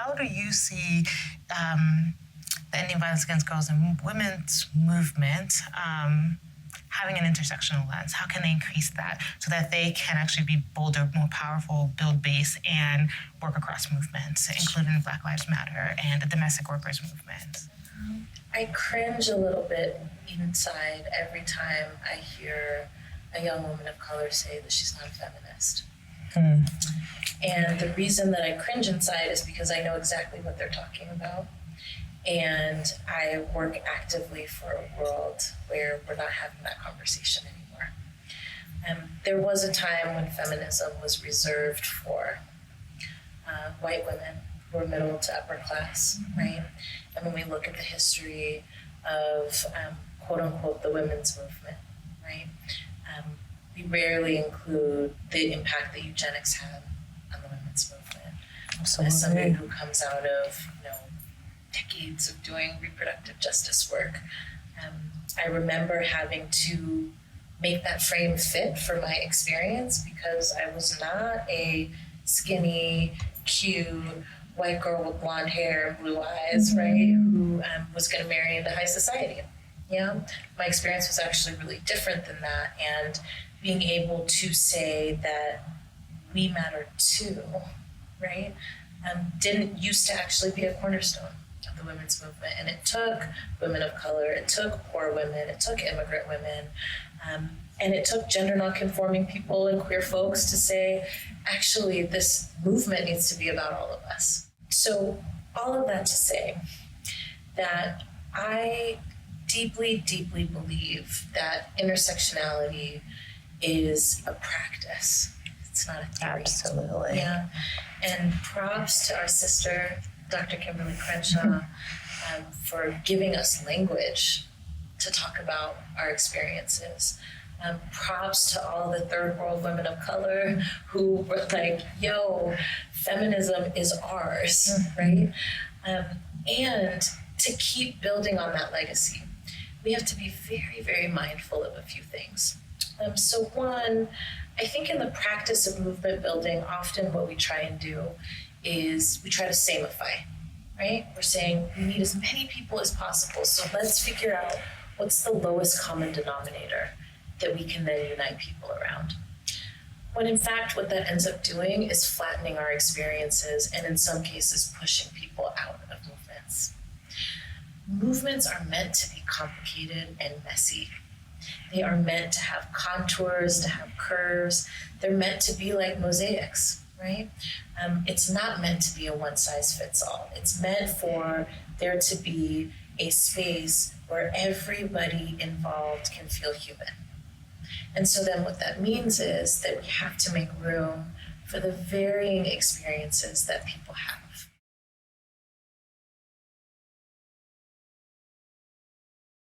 how do you see the ending violence against girls and women's movement having an intersectional lens? How can they increase that so that they can actually be bolder, more powerful, build base, and work across movements, including Black Lives Matter and the domestic workers movement? I cringe a little bit inside every time I hear a young woman of color say that she's not a feminist. And the reason that I cringe inside is because I know exactly what they're talking about. And I work actively for a world where we're not having that conversation anymore. There was a time when feminism was reserved for white women who were middle to upper class, right? And when we look at the history of quote unquote the women's movement, right? We rarely include the impact that eugenics had on the women's movement. Absolutely. As somebody who comes out of, decades of doing reproductive justice work, I remember having to make that frame fit for my experience because I was not a skinny, cute white girl with blonde hair and blue eyes, right, who was going to marry into high society. Yeah, my experience was actually really different than that, and being able to say that we matter too, right, didn't used to actually be a cornerstone of the women's movement. And it took women of color, it took poor women, it took immigrant women, and it took gender nonconforming people and queer folks to say, actually, this movement needs to be about all of us. So all of that to say that I deeply, deeply believe that intersectionality is a practice. It's not a theory. Absolutely. Yeah. And props to our sister, Dr. Kimberly Crenshaw, for giving us language to talk about our experiences. Props to all the third world women of color who were like, yo, feminism is ours, right? And to keep building on that legacy, we have to be very, very mindful of a few things. So one, I think in the practice of movement building, often what we try and do is we try to samify, right? We're saying we need as many people as possible, so let's figure out what's the lowest common denominator that we can then unite people around. When in fact, what that ends up doing is flattening our experiences and in some cases pushing people out of movements. Movements are meant to be complicated and messy. They are meant to have contours, to have curves. They're meant to be like mosaics, right? It's not meant to be a one-size-fits-all. It's meant for there to be a space where everybody involved can feel human. And so then what that means is that we have to make room for the varying experiences that people have.